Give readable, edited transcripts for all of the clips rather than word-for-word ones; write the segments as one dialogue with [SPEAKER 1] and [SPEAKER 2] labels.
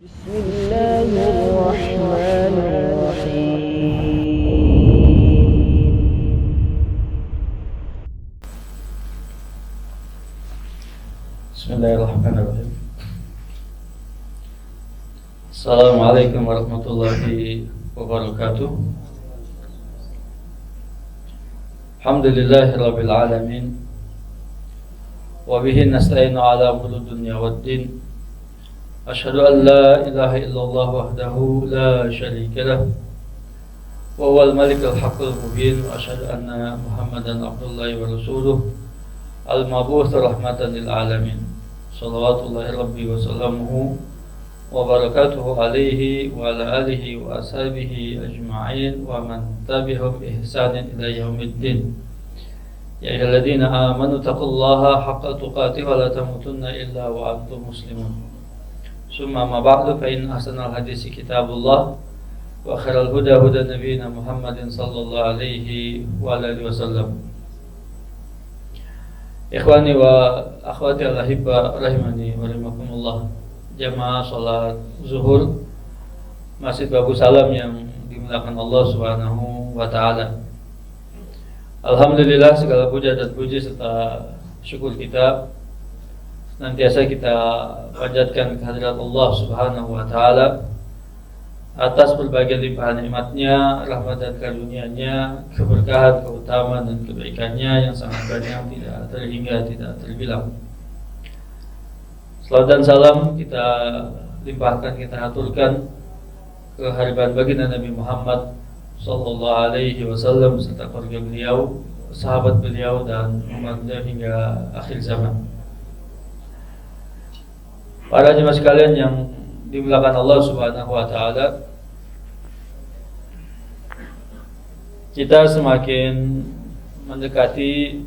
[SPEAKER 1] بسم الله الرحمن الرحيم.
[SPEAKER 2] Bismillahirrahmanirrahim. Assalamualaikum warahmatullahi wabarakatuh. Alhamdulillahirabbil alamin. Wa bihi nasta'inu ala umuri dunya waddin. Asyhadu an la ilaha illallah wahdahu la syarika lah. Wa huwal malikul haqqul mubin. Wa asyhadu anna Muhammadan abdullahi wa rasuluh al-mab'uts rahmatan lil alamin. Shalawatullahi rabbi wa salamuhu wa barakatuhu alaihi wa ala alihi wa ashabihi ajma'in wa man tabi'ahum bi ihsanin ila yaumiddin. Ya ayyuhalladzina amanu taqullaha haqqa tuqatih wa la tamutunna illa wa antum muslimun. Summa ma ba'du fa in ahsanal hadisi kitabullah wa khairal huda huda nabiyina Muhammadin sallallahu alaihi wa alihi wasallam. Ikhwani wa akhwati al-ahibba rahimani wa rahimakumullah. Jamaah salat zuhur Masjid Babu Salam yang dimuliakan Allah Subhanahu wa taala. Alhamdulillah, segala puja dan puji serta syukur kita senantiasa kita panjatkan kehadirat Allah Subhanahu wa taala atas berbagai limpahan nikmatnya, rahmat dan karunia-Nya, keberkahan, keutamaan dan kebaikannya yang sangat banyak, tidak terhingga, tidak terbilang. Salawat dan salam kita limpahkan, kita aturkan ke hadirat baginda Nabi Muhammad sallallahu alaihi wasallam serta keluarga beliau, sahabat beliau dan umat beliau hingga akhir zaman. Para jemaah sekalian yang dimuliakan Allah Subhanahu wa taala, kita semakin mendekati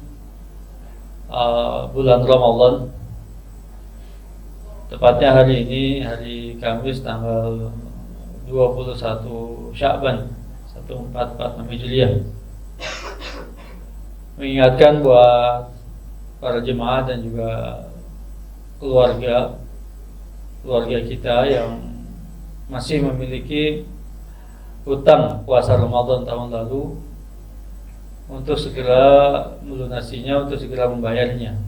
[SPEAKER 2] bulan Ramadan. Tepatnya hari ini, hari Kamis tanggal 21 Sya'ban 1446 Hijriah. Mengingatkan buat para jemaah dan juga keluarga kita yang masih memiliki hutang puasa Ramadan tahun lalu untuk segera melunasinya, untuk segera membayarnya,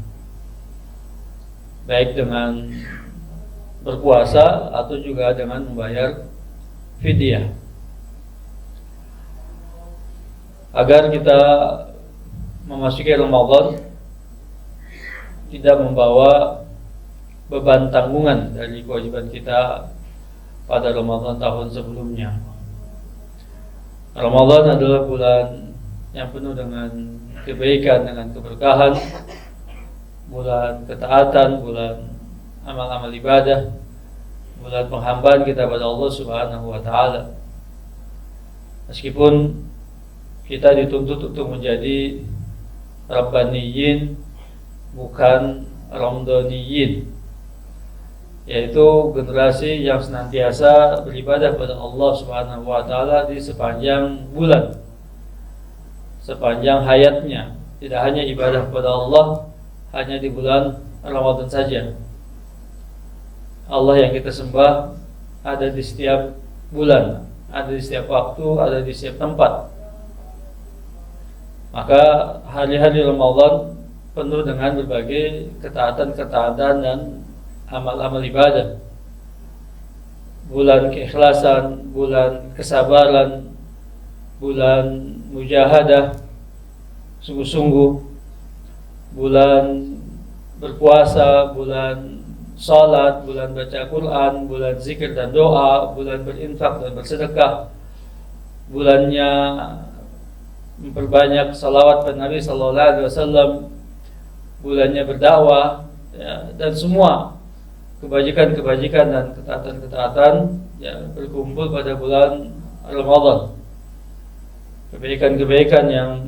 [SPEAKER 2] baik dengan berpuasa atau juga dengan membayar fidyah, agar kita memasuki Ramadan tidak membawa beban tanggungan dari kewajiban kita pada Ramadan tahun sebelumnya. Ramadan adalah bulan yang penuh dengan kebaikan, dengan keberkahan, bulan ketaatan, bulan amal-amal ibadah, bulan penghambaan kita pada Allah Subhanahu wa taala. Meskipun kita dituntut untuk menjadi rabbaniyin bukan ramdaniyin, yaitu generasi yang senantiasa beribadah pada Allah Subhanahu wa taala di sepanjang bulan, sepanjang hayatnya. Tidak hanya ibadah kepada Allah hanya di bulan Ramadan saja. Allah yang kita sembah ada di setiap bulan, ada di setiap waktu, ada di setiap tempat. Maka hari-hari Ramadan penuh dengan berbagai ketaatan-ketaatan dan amal-amal ibadah. Bulan keikhlasan, bulan kesabaran, bulan mujahadah sungguh-sungguh, bulan berpuasa, bulan salat, bulan baca Quran, bulan zikir dan doa, bulan berinfak dan bersedekah, bulannya memperbanyak salawat pada Nabi sallallahu alaihi wasallam, bulannya berdakwah, ya, dan semua kebajikan-kebajikan dan ketaatan-ketaatan yang berkumpul pada bulan Ramadan. Kebaikan-kebaikan yang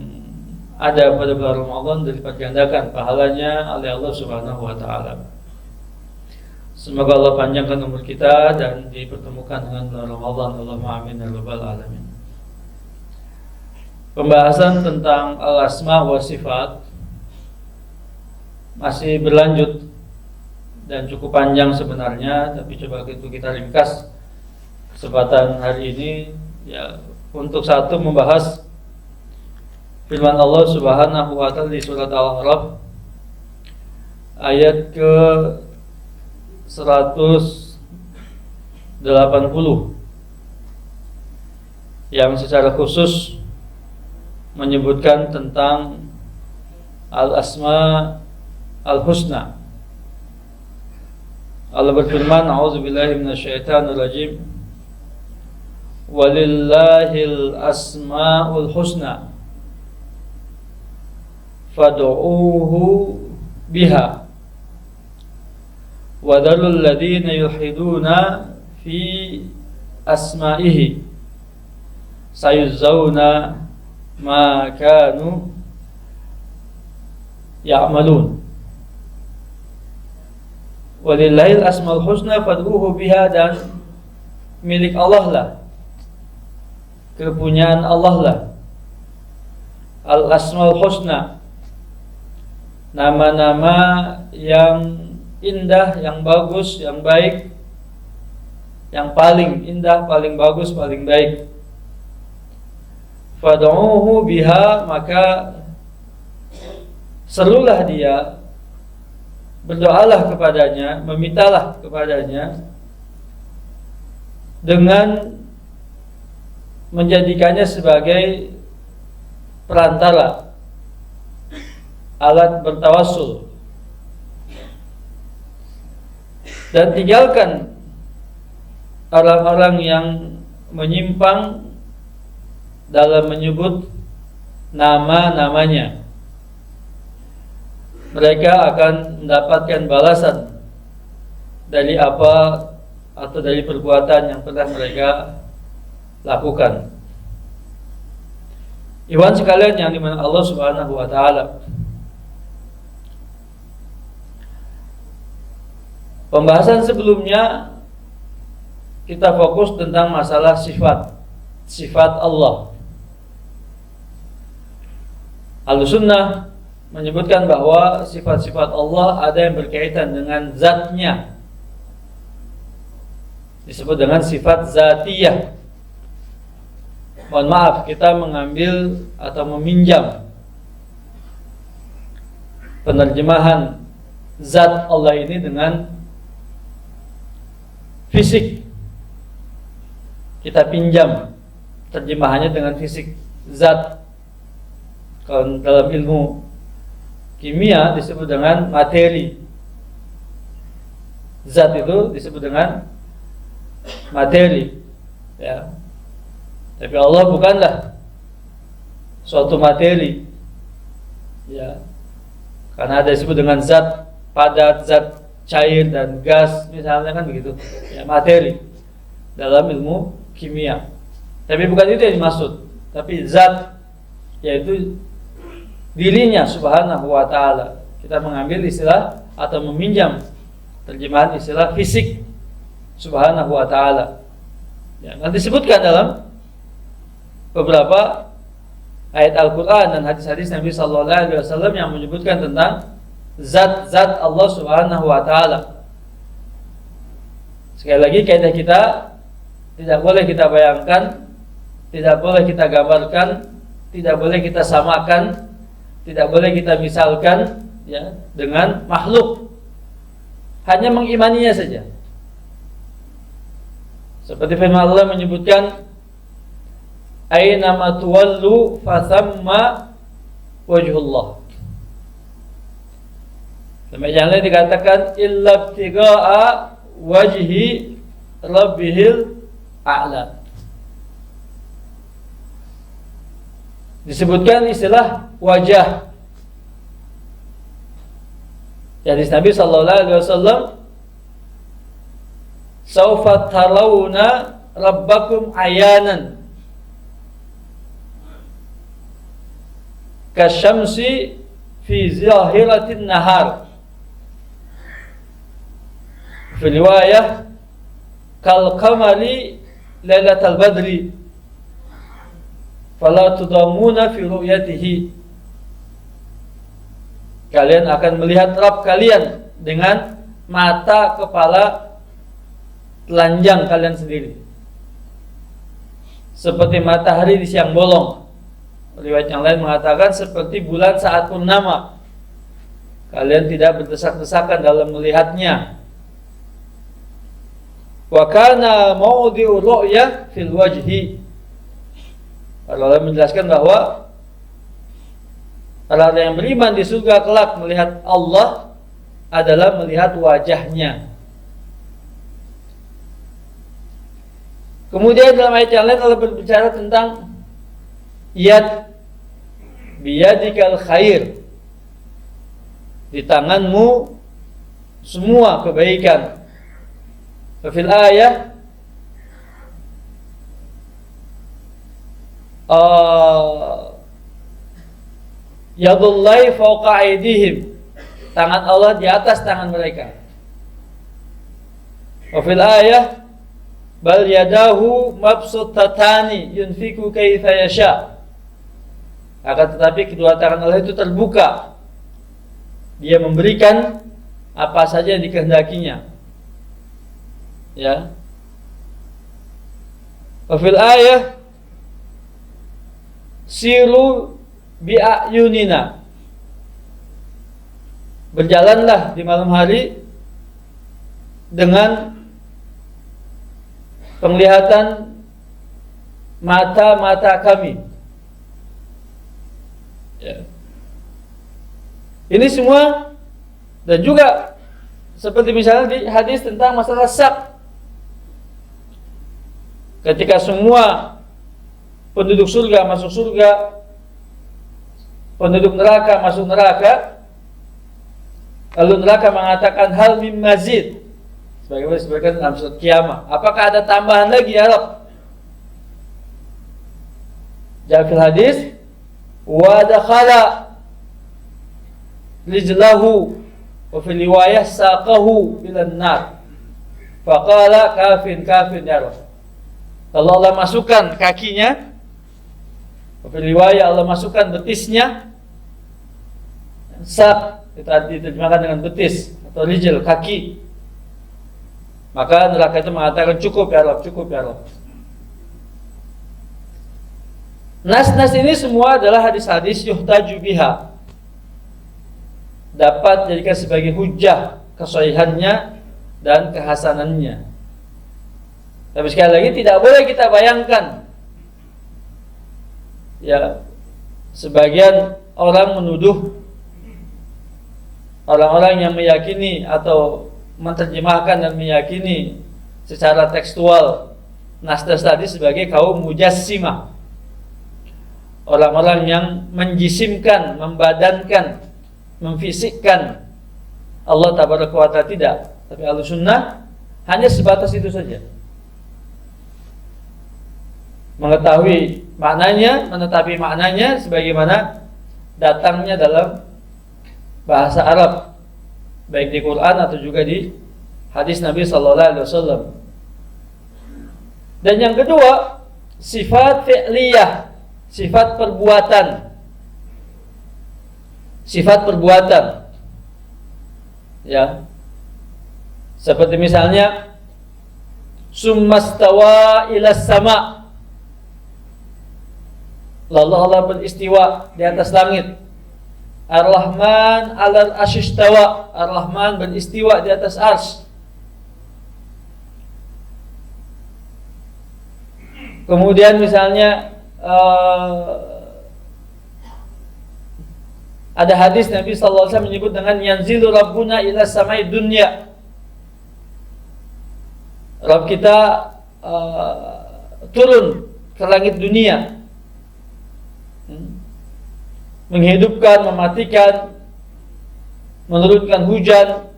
[SPEAKER 2] ada pada bulan Ramadan dilipat gandakan pahalanya oleh Allah Subhanahu wa taala. Semoga Allah panjangkan umur kita dan dipertemukan dengan bulan Ramadan. Allahumma amin ya rabbal alamin. Pembahasan tentang al-asma wa sifat masih berlanjut dan cukup panjang sebenarnya, tapi coba kita ringkas kesempatan hari ini ya, untuk satu membahas firman Allah Subhanahu wa taala di surat Al-A'raf ayat ke 180 yang secara khusus menyebutkan tentang Al-Asma Al-Husna. Allah berfirman, a'udzubillahi minasyaitonir rajim, walillahil asmaul husna fad'uuhu biha wa dharul ladzina yulhiduna fi asma'ihi sayujzauna ma kanu ya'malun. Walillahil asmaul husna fad'uuhu biha, dan milik Allah lah, kepunyaan Allah lah al-asmaul husna, nama-nama yang indah, yang bagus, yang baik, yang paling indah, paling bagus, paling baik. Fad'uuhu biha, maka serulah dia, berdoalah kepadanya, memintalah kepadanya dengan menjadikannya sebagai perantara, alat bertawassul, dan tinggalkan orang-orang yang menyimpang dalam menyebut nama-namanya. Mereka akan mendapatkan balasan dari apa atau dari perbuatan yang pernah mereka lakukan. Ikhwan sekalian yang dimana Allah Subhanahu wa taala, pembahasan sebelumnya kita fokus tentang masalah sifat Allah. Ahlussunnah menyebutkan bahwa sifat-sifat Allah ada yang berkaitan dengan zatnya, disebut dengan sifat zatiyah. Mohon maaf, kita mengambil atau meminjam penerjemahan zat Allah ini dengan fisik. Kita pinjam terjemahannya dengan fisik, zat. Kalau dalam ilmu kimia disebut dengan materi. Zat itu disebut dengan materi, ya. Tapi Allah bukanlah suatu materi, ya. Karena ada disebut dengan zat padat, zat cair dan gas, misalnya kan begitu, ya, materi dalam ilmu kimia. Tapi bukan itu yang dimaksud. Tapi zat, yaitu dirinya Subhanahu wa ta'ala. Kita mengambil istilah atau meminjam terjemahan istilah fisik Subhanahu wa ta'ala, ya, nanti disebutkan dalam beberapa ayat Al-Quran dan hadis-hadis Nabi Sallallahu Alaihi Wasallam yang menyebutkan tentang zat-zat Allah Subhanahu wa ta'ala. Sekali lagi, kaidah kita tidak boleh kita bayangkan, tidak boleh kita gambarkan, tidak boleh kita samakan, tidak boleh kita misalkan, ya, dengan makhluk. Hanya mengimaninya saja. Seperti firman Allah menyebutkan, aina ma tuwallu fathamma wajhullah. Demikian lain dikatakan illa ibtigha'a wajhi rabbihil a'la. Disebutkan istilah wajah. Hadis Nabi sallallahu alaihi wasallam, saufa tarawna rabbakum ayanan kasyamsi fi zahiratin nahar. Fi riwayah kal qamari lailatal badri fala tudamuna fi ru'yatihi. Kalian akan melihat Rabb kalian dengan mata, kepala, telanjang kalian sendiri. Seperti matahari di siang bolong. Riwayat yang lain mengatakan seperti bulan saat purnama. Kalian tidak berdesak-desakan dalam melihatnya. Wa kana mawdi'ur ru'yah fil wajhi. Allah menjelaskan bahwa orang yang beriman di surga kelak melihat Allah adalah melihat wajahnya. Kemudian dalam ayat yang lain Allah berbicara tentang yad biyadikal khair, di tanganmu semua kebaikan. Fil ayah yadullahi fawqa aydihim, tangan Allah di atas tangan mereka. Wa fil ayah bal yadahu mabsutatani yunfiku kaifa yasha. Akan tetapi kedua tangan Allah itu terbuka. Dia memberikan apa saja yang dikehendakinya. Ya. Wa fil ayah siru bi'ayunina, berjalanlah di malam hari dengan penglihatan mata-mata kami. Ya. Ini semua, dan juga seperti misalnya di hadis tentang masalah sak, ketika semua penduduk surga masuk surga, penduduk neraka masuk neraka, lalu neraka mengatakan hal mim mazid, sebagaimana disebutkan dalam surat Kiamah, apakah ada tambahan lagi ya Rabb? Jafil hadis wa dakhala rijlahu wa fil riwayah saqahu ila an-nar faqala kafin ya Rabb. Kalau Allah masukkan kakinya, wa fil riwayah Allah masukkan betisnya, sak itu diterjemahkan dengan betis atau rijl, kaki, maka neraka itu mengatakan cukup ya Rabb, cukup ya Rabb. Nas-nas ini semua adalah hadis-hadis yuhtaju biha, dapat dijadikan sebagai hujjah kesahihannya dan kehasanannya. Tapi sekali lagi tidak boleh kita bayangkan, ya, sebagian orang menuduh orang-orang yang meyakini atau menerjemahkan dan meyakini secara tekstual nas-nas tadi sebagai kaum mujassimah, orang-orang yang menjisimkan, membadankan, memfisikkan Allah tabaraka wa ta'ala. Tidak. Tapi Ahlussunnah hanya sebatas itu saja, mengetahui maknanya, menetapi maknanya sebagaimana datangnya dalam bahasa Arab, baik di Quran atau juga di hadis Nabi sallallahu alaihi wasallam. Dan yang kedua, sifat fi'liyah, sifat perbuatan. Sifat perbuatan. Ya. Seperti misalnya summastawa ilas sama, lalu Allah beristiwa di atas langit. Ar-Rahman 'alal arsy istawa, Ar-Rahman beristiwa di atas arsy. Kemudian misalnya ada hadis Nabi sallallahu alaihi wasallam menyebut dengan yanzilu rabbuna ila samai dunya. Rabb kita turun ke langit dunia, menghidupkan, mematikan, menurunkan hujan,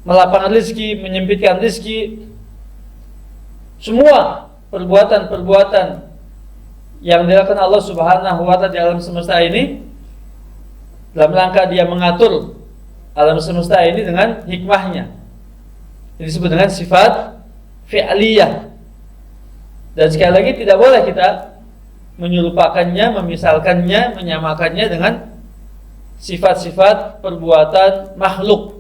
[SPEAKER 2] melapangkan rezeki, menyempitkan rezeki. Semua perbuatan-perbuatan yang dilakukan Allah Subhanahu wa ta'ala di alam semesta ini dalam rangka dia mengatur alam semesta ini dengan hikmahnya. Ini disebut dengan sifat fi'liyah. Dan sekali lagi tidak boleh kita menyerupakannya, memisalkannya, menyamakannya dengan sifat-sifat perbuatan makhluk.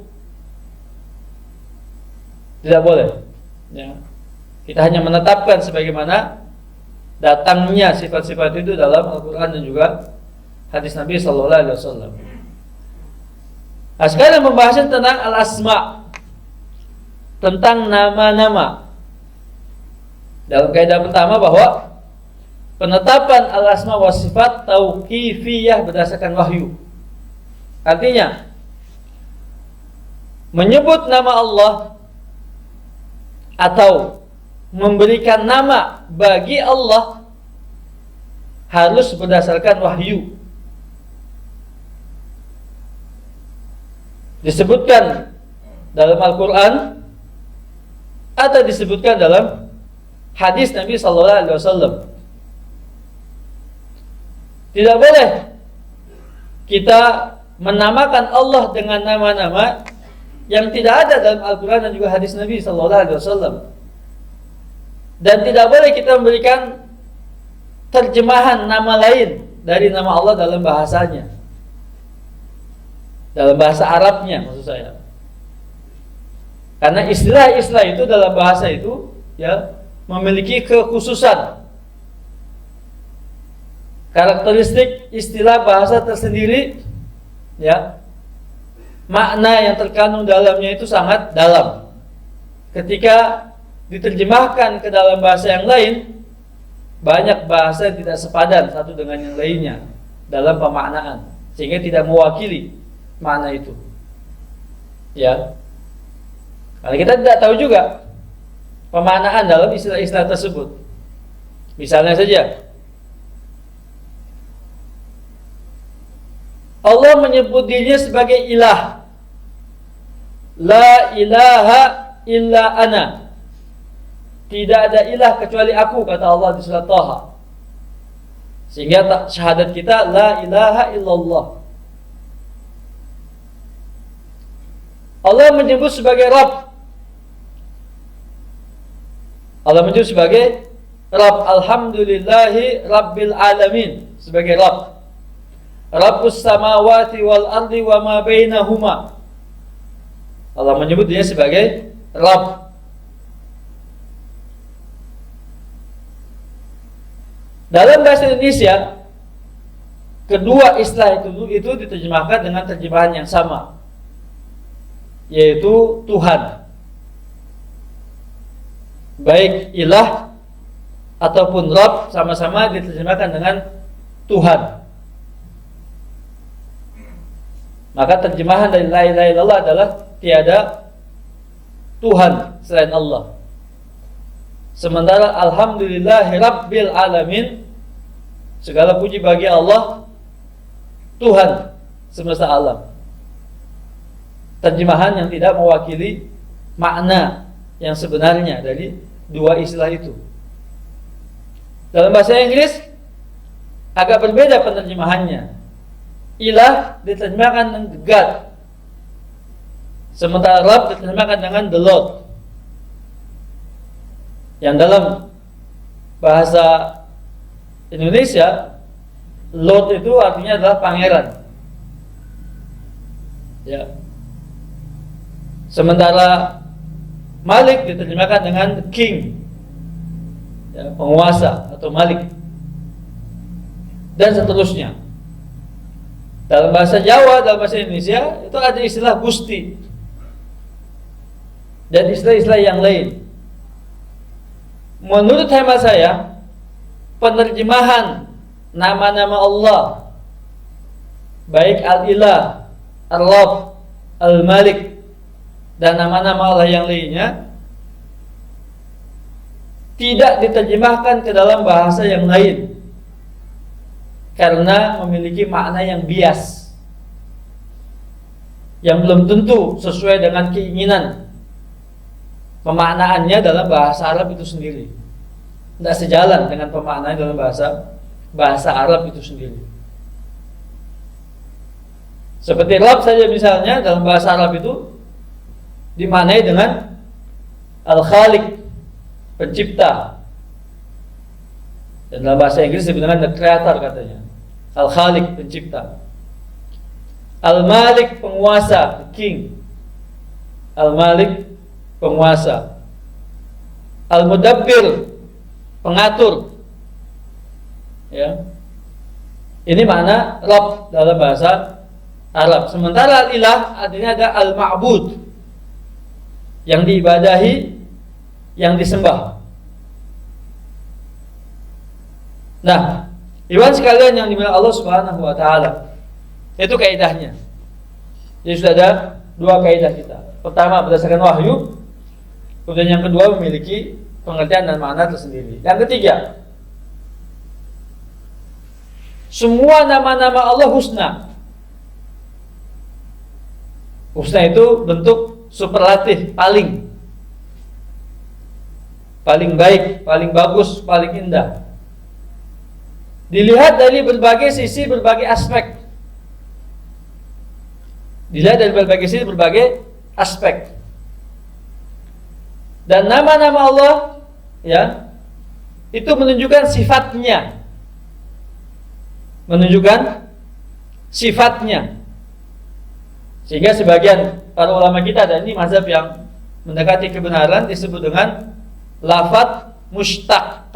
[SPEAKER 2] Tidak boleh. Ya. Kita hanya menetapkan sebagaimana datangnya sifat-sifat itu dalam Al-Quran dan juga hadis Nabi Sallallahu Alaihi Wasallam. Nah, sekarang pembahasan tentang al-asma, tentang nama-nama. Dalam kaidah pertama bahwa penetapan al-asma wa sifat tauqifiyah berdasarkan wahyu. Artinya menyebut nama Allah atau memberikan nama bagi Allah harus berdasarkan wahyu. Disebutkan dalam Al-Quran atau disebutkan dalam hadis Nabi Sallallahu Alaihi Wasallam. Tidak boleh kita menamakan Allah dengan nama-nama yang tidak ada dalam Al-Quran dan juga hadis Nabi Sallallahu Alaihi Wasallam. Dan tidak boleh kita memberikan terjemahan nama lain dari nama Allah dalam bahasanya, dalam bahasa Arabnya maksud saya. Karena istilah-istilah itu dalam bahasa itu ya memiliki kekhususan, karakteristik istilah bahasa tersendiri, ya. Makna yang terkandung dalamnya itu sangat dalam. Ketika diterjemahkan ke dalam bahasa yang lain, banyak bahasa yang tidak sepadan satu dengan yang lainnya dalam pemaknaan, sehingga tidak mewakili makna itu. Ya. Karena kita tidak tahu juga pemaknaan dalam istilah-istilah tersebut. Misalnya saja, Allah menyebut dirinya sebagai ilah. La ilaha illa ana. Tidak ada ilah kecuali aku, kata Allah di surat Taha. Sehingga syahadat kita la ilaha illallah. Allah menyebut sebagai Rabb. Allah menyebut sebagai Rabb. Alhamdulillahi Rabbil Alamin. Sebagai Rabb. Rabbus samawati wal ardi wa ma bainahuma. Allah menyebut dia sebagai Rabb. Dalam bahasa Indonesia, kedua istilah itu diterjemahkan dengan terjemahan yang sama, yaitu Tuhan. Baik ilah ataupun Rabb sama-sama diterjemahkan dengan Tuhan. Maka terjemahan dari la ilaha illallah adalah tiada Tuhan selain Allah. Sementara alhamdulillahi rabbil alamin, segala puji bagi Allah, Tuhan semesta alam. Terjemahan yang tidak mewakili makna yang sebenarnya dari dua istilah itu. Dalam bahasa Inggris agak berbeda penerjemahannya. Ilah diterjemahkan dengan God, sementara Rabb diterjemahkan dengan the Lord. Yang dalam bahasa Indonesia, Lord itu artinya adalah pangeran, ya. Sementara Malik diterjemahkan dengan king, ya, penguasa atau Malik, dan seterusnya. Dalam bahasa Jawa, dalam bahasa Indonesia itu ada istilah Gusti dan istilah-istilah yang lain. Menurut hemat saya, penerjemahan nama-nama Allah, baik Al-Ilah, Al-Rabb, Al-Malik, dan nama-nama Allah yang lainnya, tidak diterjemahkan ke dalam bahasa yang lain karena memiliki makna yang bias, yang belum tentu sesuai dengan keinginan pemaknaannya dalam bahasa Arab itu sendiri. Tidak sejalan dengan pemaknaan dalam bahasa Arab itu sendiri. Seperti Rabb saja misalnya, dalam bahasa Arab itu dimaknai dengan Al-Khaliq, pencipta. Dan dalam bahasa Inggris disebut dengan the creator katanya. Al-Khaliq, pencipta. Al-Malik, penguasa, the king. Al-Malik, penguasa. Al-Mudabbir, pengatur. Ya. Ini makna Rabb dalam bahasa Arab. Sementara al-ilah artinya ada al-ma'bud, yang diibadahi, yang disembah. Nah, iwan sekalian yang dimiliki Allah Subhanahu wa taala. Itu kaidahnya. Jadi sudah ada dua kaidah kita. Pertama berdasarkan wahyu, kemudian yang kedua memiliki pengertian dan makna tersendiri. Yang ketiga, semua nama-nama Allah husna. Husna itu bentuk superlatif, paling baik, paling bagus, paling indah. Dilihat dari berbagai sisi, berbagai aspek. Dilihat dari berbagai sisi, berbagai aspek. Dan nama-nama Allah, ya, itu menunjukkan sifatnya. Menunjukkan sifatnya. Sehingga sebagian para ulama kita, dan ini mazhab yang mendekati kebenaran, disebut dengan lafadz mushtaq,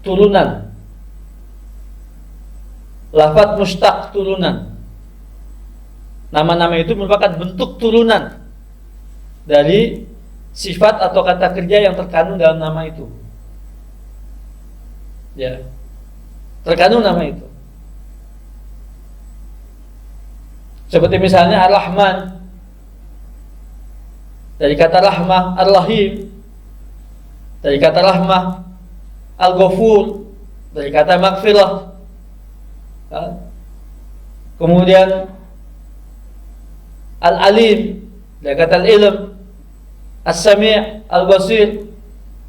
[SPEAKER 2] turunan. Lafadz mushtaq, turunan. Nama-nama itu merupakan bentuk turunan dari sifat atau kata kerja yang terkandung dalam nama itu. Ya, terkandung nama itu. Seperti misalnya Ar-Rahman, dari kata rahmah, Ar-Rahim, dari kata rahmah, Al-Ghafur, dari kata maghfirah. Kemudian Al-Alim, dari kata Al-Ilm, As-Sami', Al-Basir,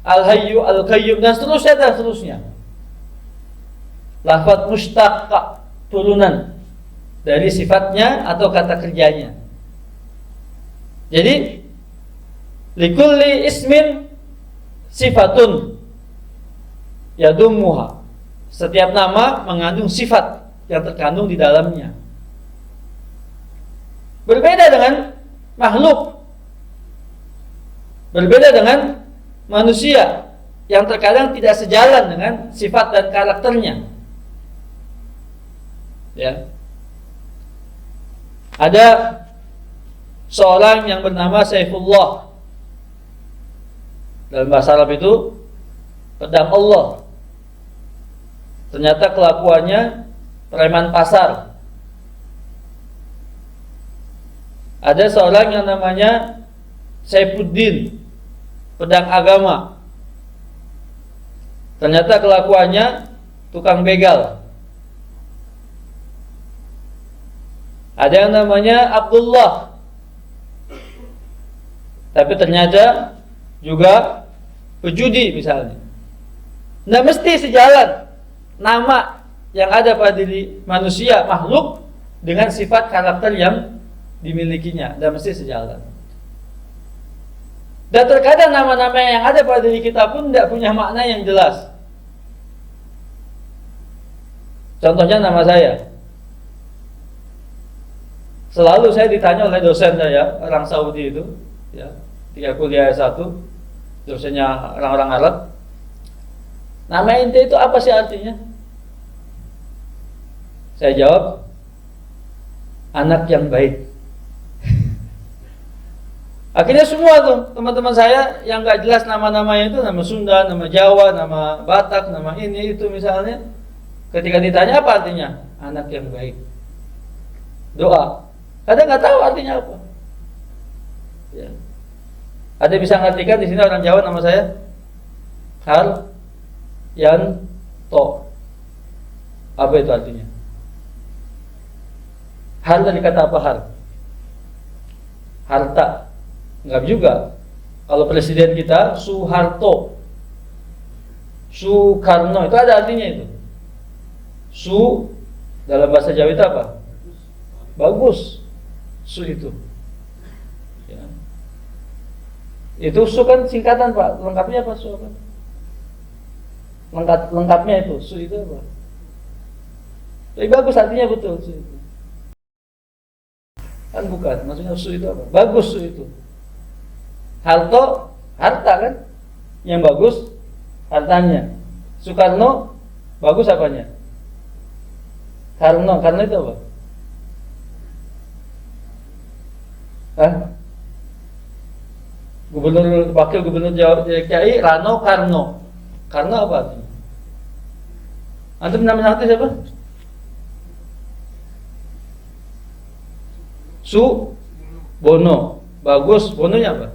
[SPEAKER 2] Al-Hayyu, Al-Qayyum, dan seterusnya. Lafadz mushtaq, turunan dari sifatnya atau kata kerjanya. Jadi likulli ismin sifatun yadummuha. Setiap nama mengandung sifat yang terkandung di dalamnya. Berbeda dengan makhluk, berbeda dengan manusia yang terkadang tidak sejalan dengan sifat dan karakternya. Ya. Ada seorang yang bernama Saifullah. Dalam bahasa Arab itu pedang Allah. Ternyata kelakuannya preman pasar. Ada seorang yang namanya Saifuddin, pedang agama. Ternyata kelakuannya tukang begal. Ada yang namanya Abdullah, tapi ternyata juga pejudi misalnya. Nah, mesti sejalan nama yang ada pada diri manusia, makhluk, dengan sifat karakter yang dimilikinya, dan mesti sejalan. Dan terkadang nama-nama yang ada pada diri kita pun tidak punya makna yang jelas. Contohnya nama saya. Selalu saya ditanya oleh dosen saya, orang Saudi itu, ya, ketika kuliah S1, dosennya orang-orang Arab. Nama ente itu apa sih artinya? Saya jawab, anak yang baik. Akhirnya semua tuh teman-teman saya yang gak jelas nama-namanya itu, nama Sunda, nama Jawa, nama Batak, nama ini itu misalnya, ketika ditanya apa artinya? Anak yang baik. Doa. Kadang nggak tahu artinya apa. Ya. Ada bisa ngartikan di sini orang Jawa nama saya Haryanto. Apa itu artinya? Har dari kata apa har? Harta. Enggak juga. Kalau presiden kita Soeharto, Soekarno, itu ada artinya itu. Su dalam bahasa Jawa itu apa? Bagus. Su itu, ya. Itu su kan singkatan Pak, lengkapnya apa su apa? Lengkapnya itu su itu apa? Tapi bagus artinya betul su itu. Kan bukan, maksudnya su itu apa? Bagus su itu. Harta kan? Yang bagus hartanya. Soekarno bagus apanya? Karno itu apa? Wakil gubernur Jawa DKI Rano Karno. Karno apa artinya? Antum nama satu siapa? Bono. Bagus. Bononya apa?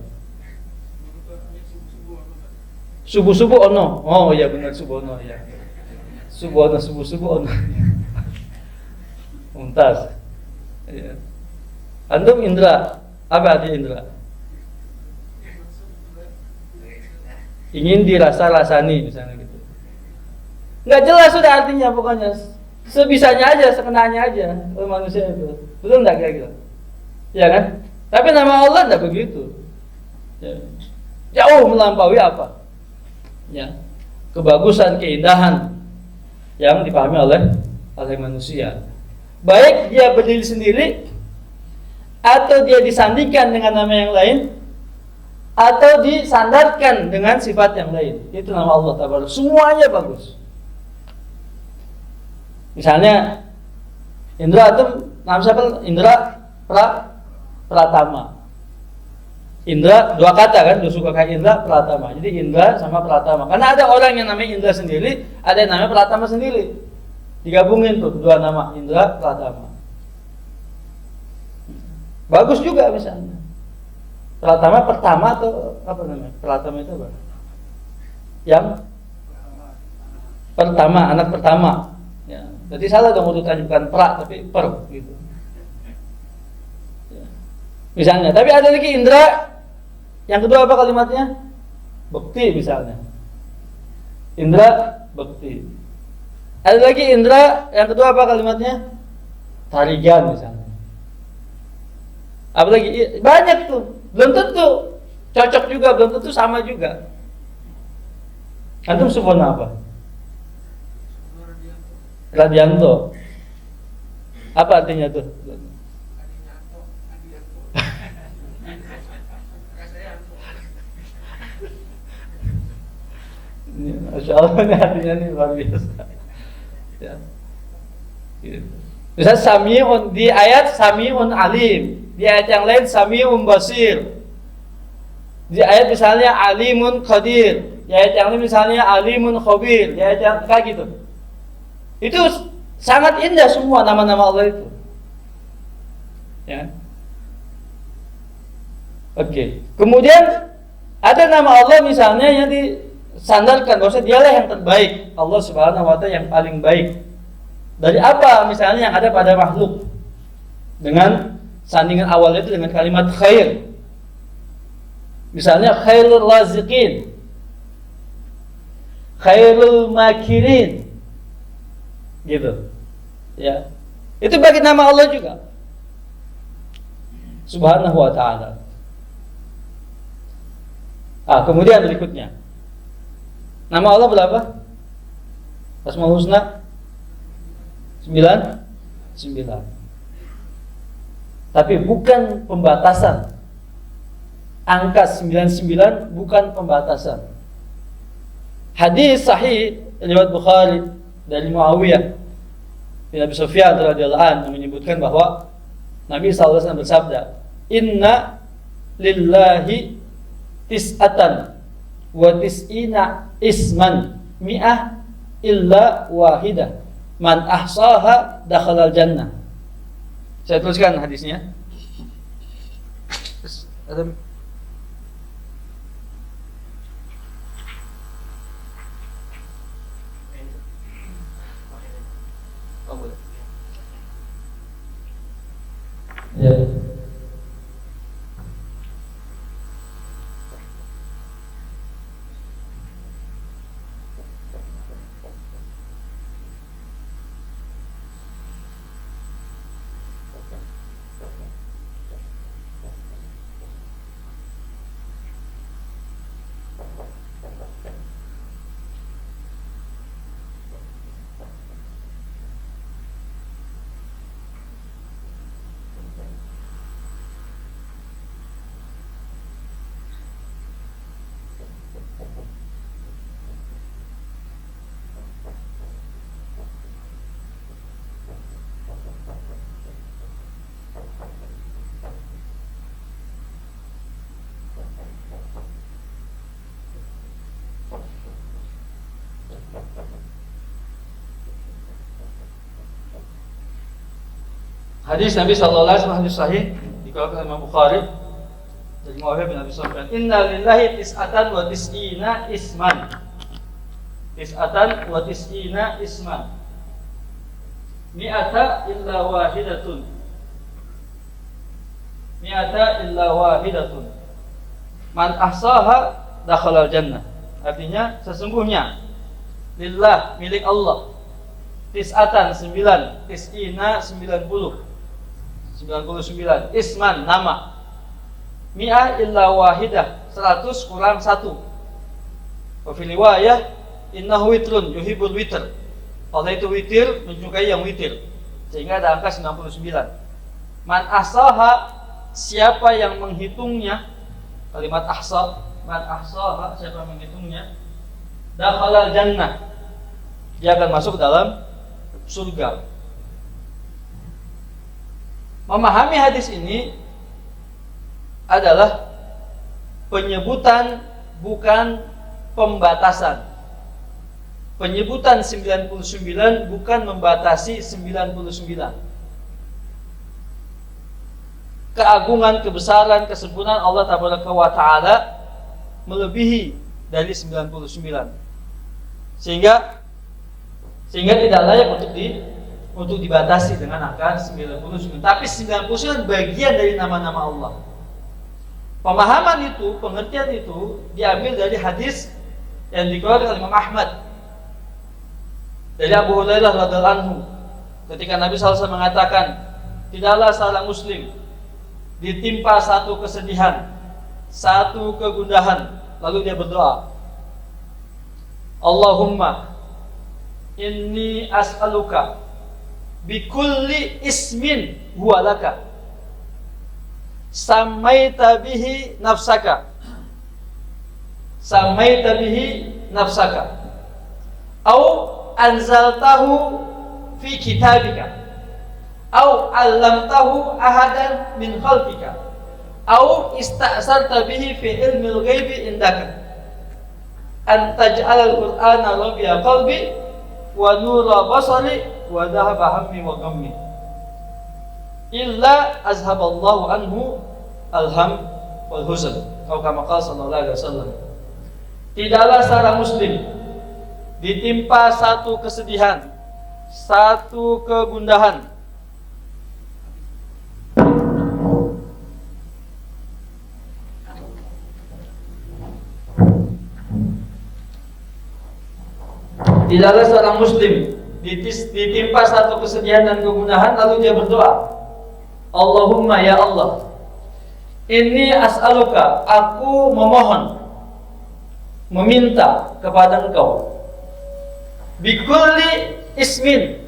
[SPEAKER 2] Subuh Ono. Oh iya benar Subono ya. Subono Ono. Mumtaz. Ya. Antum Indra. Apa artinya Indra? Ingin dirasa-rasani misalnya gitu. Nggak jelas sudah artinya pokoknya. Sebisanya aja, sekenanya aja manusia itu. Betul nggak kira-kira? Ya kan? Tapi nama Allah nggak begitu. Ya. Jauh melampaui apa? Ya. Kebagusan, keindahan yang dipahami oleh manusia. Baik dia berdiri sendiri atau dia disandingkan dengan nama yang lain atau disandarkan dengan sifat yang lain. Itu nama Allah Taala. Semuanya bagus. Misalnya Indra itu nama siapa? Indra Pratama. Indra dua kata kan, dua suku kata Indra Pratama. Jadi Indra sama Pratama. Karena ada orang yang namanya Indra sendiri, ada yang namanya Pratama sendiri. Digabungin tuh dua nama Indra Pratama. Bagus juga misalnya. Pratama pertama atau apa namanya? Pratama itu apa? Yang pertama, anak pertama. Ya. Jadi salah dong urutannya, bukan pra tapi per gitu. Ya. Misalnya, tapi ada lagi Indra. Yang kedua apa kalimatnya? Bekti misalnya. Indra Bekti. Ada lagi Indra, yang kedua apa kalimatnya? Tarigan misalnya. Apalagi banyak tuh. Belum tentu cocok juga, belum tentu sama juga. Antum sebut apa? Radianto. Apa artinya tuh? Masya Allah, ini artinya ini luar biasa. Ya. Misalnya Sami'un, di ayat Sami'un Alim, di ayat yang lain Sami'un Basir, di ayat misalnya Alimun Qadir, di ayat yang lain misalnya Alimun Khabir, di ayat yang kayak gitu. Itu sangat indah semua nama-nama Allah itu. Ya. Oke. Kemudian ada nama Allah misalnya yang disandarkan bahwa dialah yang terbaik, Allah Subhanahu wa taala yang paling baik. Dari apa misalnya yang ada pada makhluk? Dengan sandingan awalnya itu dengan kalimat khair. Misalnya khairul raziqin, khairul makirin. Gitu. Ya. Itu bagi nama Allah juga. Subhanahu wa ta'ala. Kemudian berikutnya. Nama Allah berapa? Asmaul Husna 9. Tapi bukan pembatasan. Angka 99 bukan pembatasan. Hadis sahih riwayat Bukhari dari Muawiyah bin Abi Sufyan radhiyallahu anhu menyebutkan bahwa Nabi SAW bersabda, "Inna lillahi tis'atan wa tis'ina isman mi'ah illa wahidah man ahsaha dakhalal jannah." Saya tuliskan hadisnya. Ada ya. Hadis Nabi sallallahu alaihi wasallam, hadis sahih dikeluarkan Imam Bukhari dari Muawiyah bin Abi Sufyan. Inna lillahi tis'atan wa tis'ina isman. Tis'atan wa tis'ina isman. Mi'ata illa wahidatun. Mi'ata illa wahidatun. Man ahsaha dakhalal jannah. Artinya sesungguhnya lillah, milik Allah, tis'atan 9, tis'ina 99, isman nama, mi'ah illa wahidah 100 kurang 1. Wa fil riwayah innahu witrun yuhibbul witr. Allah itu witir, menyukai yang witir, sehingga ada angka 99. Man ahsaha, siapa yang menghitungnya, kalimat ahsa, man ahsaha, siapa yang menghitungnya, dakhalal jannah, dia akan masuk dalam surga. Memahami hadis ini adalah penyebutan, bukan pembatasan. Penyebutan 99 bukan membatasi 99. Keagungan, kebesaran, kesempurnaan Allah Tabaraka wa Ta'ala melebihi dari 99. Sehingga tidak layak untuk dibatasi dengan angka 99. Tapi 99 bagian dari nama-nama Allah. Pemahaman itu, pengertian itu diambil dari hadis yang dikeluarkan oleh Imam Ahmad dari Abu Hurairah radhiyallahu anhu, ketika Nabi SAW mengatakan, tidaklah seorang muslim ditimpa satu kesedihan, satu kegundahan, lalu dia berdoa, Allahumma inni as'aluka bikulli ismin huwa laka samaita bihi nafsaka au anzaltahu fi kitabika au 'allamtahu ahadan min khalqika au ista'sarta bihi fi ilmil ghaibi indaka an taj'alal qur'ana rabi'a qalbi wa nura basari wa dhahaba hammi wa ghammi illa azhaballahu anhu alham wal huzn, atau kama qala sallallahu alaihi wasallam. Tidaklah seorang muslim ditimpa satu kesedihan, satu kegundahan, tidaklah seorang muslim ditimpa satu kesedihan dan kegundahan lalu dia berdoa, Allahumma ya Allah, inni as'aluka, aku memohon, meminta kepada Engkau, bikulli ismin,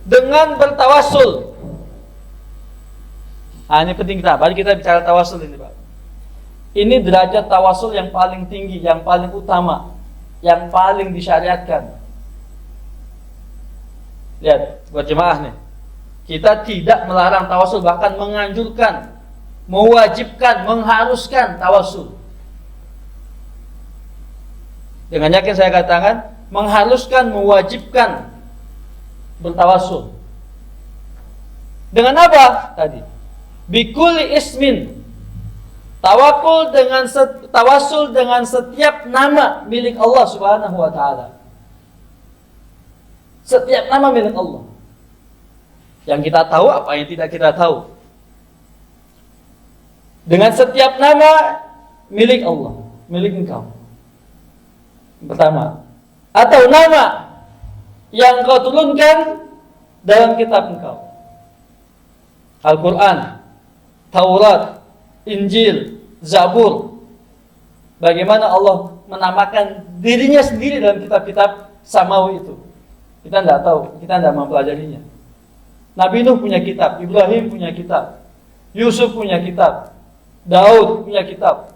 [SPEAKER 2] dengan bertawasul. Ini penting kita. Mari kita bicara tawasul ini, Pak. Ini derajat tawasul yang paling tinggi, yang paling utama, yang paling disyariatkan. Lihat, buat jemaah nih. Kita tidak melarang tawasul, bahkan menganjurkan, mewajibkan, mengharuskan tawasul. Dengan yakin saya katakan, mengharuskan, mewajibkan bertawasul. Dengan apa tadi? Bikulli ismin, tawasul dengan setiap nama milik Allah Subhanahu wa Ta'ala. Setiap nama milik Allah. Yang kita tahu, apa yang tidak kita tahu. Dengan setiap nama milik Allah, milik Engkau. Pertama, atau nama yang Kau turunkan dalam kitab Engkau, Al-Quran, Taurat, Injil, Zabur. Bagaimana Allah menamakan dirinya sendiri dalam kitab-kitab samawi itu, kita tidak tahu, kita tidak mempelajarinya. Nabi Nuh punya kitab, Ibrahim punya kitab, Yusuf punya kitab, Daud punya kitab,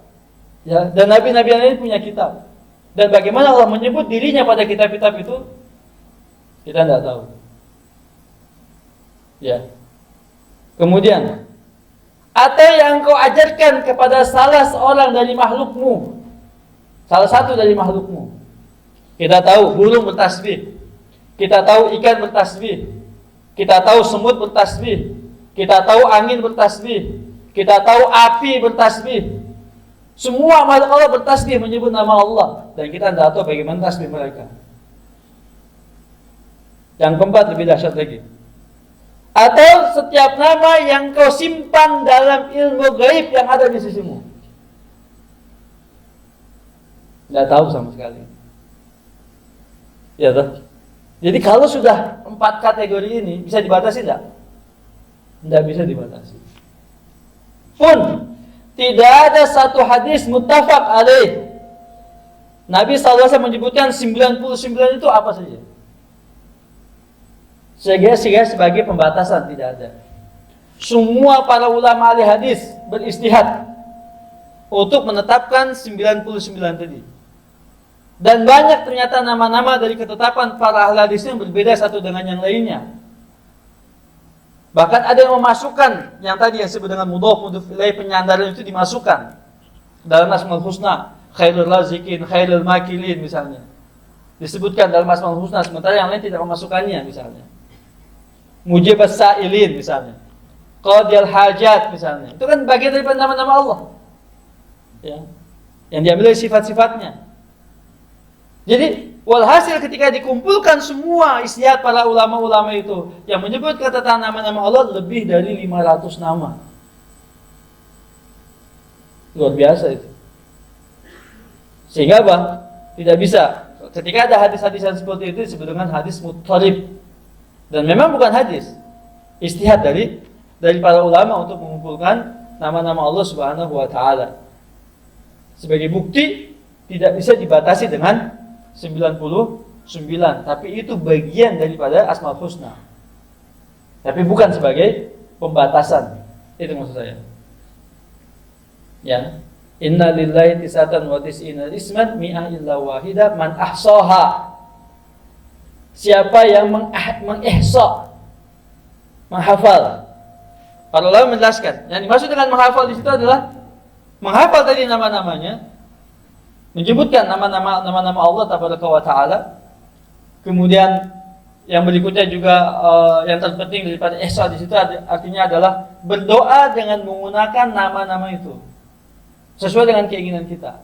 [SPEAKER 2] ya, dan nabi-nabi lain punya kitab. Dan bagaimana Allah menyebut dirinya pada kitab-kitab itu, kita tidak tahu. Ya. Kemudian, atau yang Kau ajarkan kepada salah seorang dari makhlukmu, salah satu dari makhlukmu. Kita tahu burung bertasbih, kita tahu ikan bertasbih, Kita tahu semut bertasbih, kita tahu angin bertasbih, kita tahu api bertasbih. Semua makhluk Allah bertasbih menyebut nama Allah, dan kita tidak tahu bagaimana tasbih mereka. Yang keempat lebih dahsyat lagi. Atau setiap nama yang kau simpan dalam ilmu gaib yang ada di sisimu. Tidak tahu sama sekali. Ya toh? Jadi kalau sudah 4 kategori ini bisa dibatasi tidak? Tidak bisa dibatasi. Pun tidak ada satu hadis muttafaq alaih. Nabi SAW menyebutkan 99 itu apa saja. Sehingga sebagai pembatasan tidak ada. Semua para ulama ahli hadis beristihad untuk menetapkan 99 tadi. Dan banyak ternyata nama-nama dari ketetapan para ahli hadis yang berbeda satu dengan yang lainnya. Bahkan ada yang memasukkan yang tadi yang disebut dengan mudhaf ilaih, penyandaran itu dimasukkan dalam Asmaul Husna, khairul razikin, khairul makilin misalnya. Disebutkan dalam Asmaul Husna, sementara yang lain tidak memasukkannya misalnya. Mujibas sa'ilin misalnya, qadiyal hajat misalnya. Itu kan bagian dari nama-nama Allah. Ya. Yang diambil dari sifat-sifatnya. Jadi walhasil ketika dikumpulkan semua istihad para ulama-ulama itu yang menyebut kata nama-nama Allah lebih dari 500 nama. Luar biasa itu. Sehingga apa? Tidak bisa. Ketika ada hadis-hadis yang seperti itu disebut dengan hadis muttarib. Dan memang bukan hadis. Istihad dari para ulama untuk mengumpulkan nama-nama Allah Subhanahu wa taala. Sebagai bukti tidak bisa dibatasi dengan 99, tapi itu bagian daripada Asmaul Husna. Tapi bukan sebagai pembatasan. Itu maksud saya. Ya. Inna lillahi tis'atan wa tis'ina isman mi'ah illa wahidah man ahsaha. Siapa yang mengihsa, menghafal. Para ulama menjelaskan, yang dimaksud dengan menghafal di situ adalah menghafal tadi nama-namanya, menyebutkan nama-nama Allah Tabaraka wa Ta'ala. Kemudian yang berikutnya juga yang terpenting daripada ihsa di situ artinya adalah berdoa dengan menggunakan nama-nama itu sesuai dengan keinginan kita.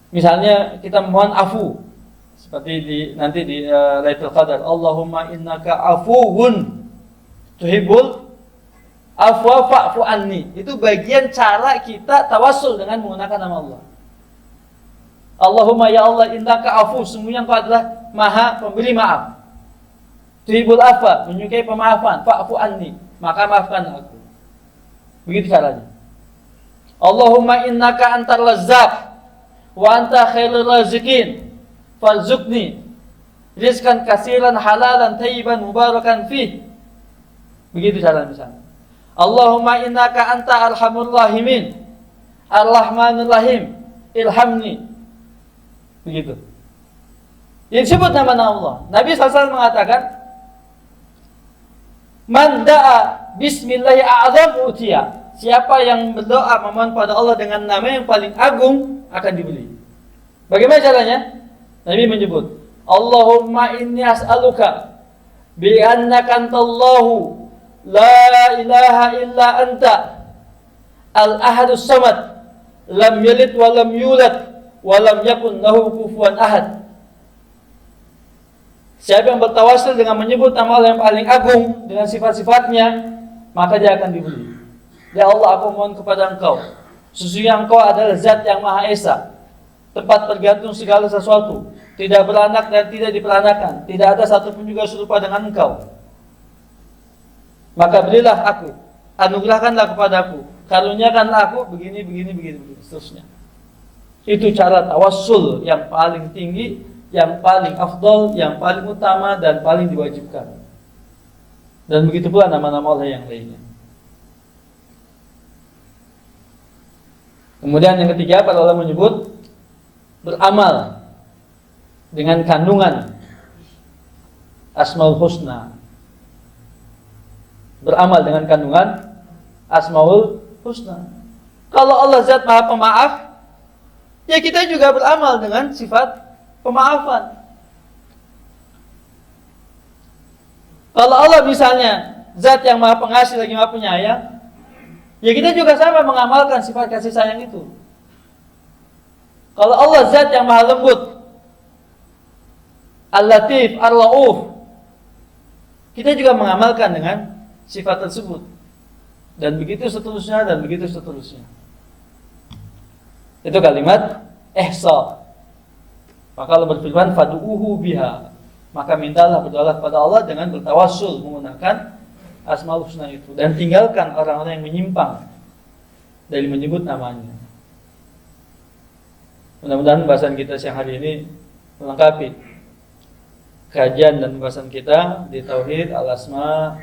[SPEAKER 2] Misalnya kita mohon afu seperti nanti di Lailatul Qadar, Allahumma innaka afuwun tuhibbul afwa fa'fu anni. Itu bagian cara kita tawassul dengan menggunakan nama Allah. Allahumma ya Allah innaka afu, sungguhnya Engkau adalah Maha Pemberi maaf. Tuhibbul afwa, menyukai pemaafan, fa'fu anni, maka maafkan aku. Begitu caranya. Allahumma innaka antar lazzaq wa anta khairul raziqin farzuqni rizqan katsiran halalan thayyiban mubarakan fih. Begitu cara misalnya. Allahumma innaka anta arhamur rahimin ar-rahmanur rahim ilhamni. Begitu. Yang disebut nama Allah. Nabi SAW mengatakan, man da'a bismillahi a'zam utiya. Siapa yang berdoa memohon pada Allah dengan nama yang paling agung akan diberi. Bagaimana caranya? Nabi menyebut, Allahumma inni as'aluka bi annaka antallahu la ilaha illa anta al-ahadus samad lam yalid wa lam yulad wa lam yakun lahu kufuwan ahad. Siapa yang bertawasul dengan menyebut nama Allah yang paling agung dengan sifat-sifatnya, maka dia akan diberi. Ya Allah, aku mohon kepada Engkau, sesungguhnya Engkau adalah Zat yang Maha Esa, tempat tergantung segala sesuatu, tidak beranak dan tidak diperanakan, tidak ada satupun juga serupa dengan Engkau. Maka berilah aku, anugerahkanlah kepadaku, karuniakanlah aku begini, seterusnya. Itu cara tawassul yang paling tinggi, yang paling afdal, yang paling utama dan paling diwajibkan. Dan begitu pula nama-nama Allah yang lainnya. Kemudian yang ketiga, para ulama menyebut beramal dengan kandungan Asmaul Husna. Beramal dengan kandungan Asmaul Husna. Kalau Allah Zat Maha Pemaaf, ya kita juga beramal dengan sifat pemaafan. Kalau Allah misalnya zat yang maha pengasih lagi maha penyayang, ya kita juga sama mengamalkan sifat kasih sayang itu. Kalau Allah zat yang maha lembut, Al-Latif, Ar-Rauf, kita juga mengamalkan dengan sifat tersebut. Dan begitu seterusnya, dan begitu seterusnya. Itu kalimat ihsa. Maka Allah berfirman, fadu'uhu biha. Maka mintalah, berdoalah kepada Allah dengan bertawassul menggunakan Asmaul Husna itu. Dan tinggalkan orang-orang yang menyimpang dari menyebut namanya. Mudah-mudahan pembahasan kita siang hari ini melengkapi kajian dan pembahasan kita di Tauhid Al-Asma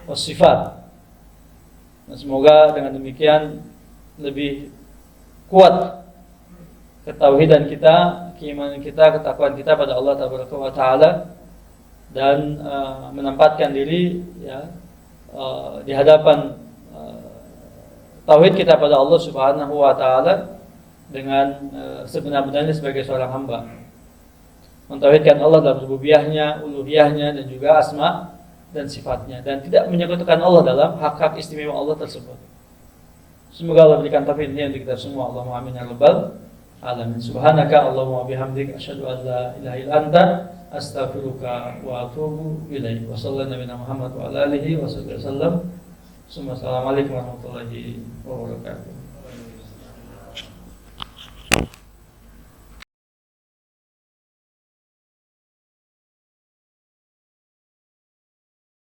[SPEAKER 2] wa Sifat. Dan semoga dengan demikian lebih kuat ketauhidan kita, keimanan kita, ketakwaan kita pada Allah Tabaraka wa Ta'ala, dan menempatkan diri ya di hadapan tauhid kita pada Allah Subhanahu wa Ta'ala dengan sebenar-benarnya sebagai seorang hamba. Mentauhidkan Allah dalam rububiyahnya, uluhiyahnya, dan juga asma dan sifatnya, dan tidak menyekutukan Allah dalam hak-hak istimewa Allah tersebut. Semoga Allah berikan taufik ini untuk kita semua. Allahumma amin ya rabbal alamin. Subhanaka Allahumma bihamdik asyhadu an la ilaha illa anta astaghfiruka wa atubu ilaik. Wa sallallahu nabiyana Muhammad wa ala alihi wa sahbihi wasallam. Assalamualaikum warahmatullahi wabarakatuh.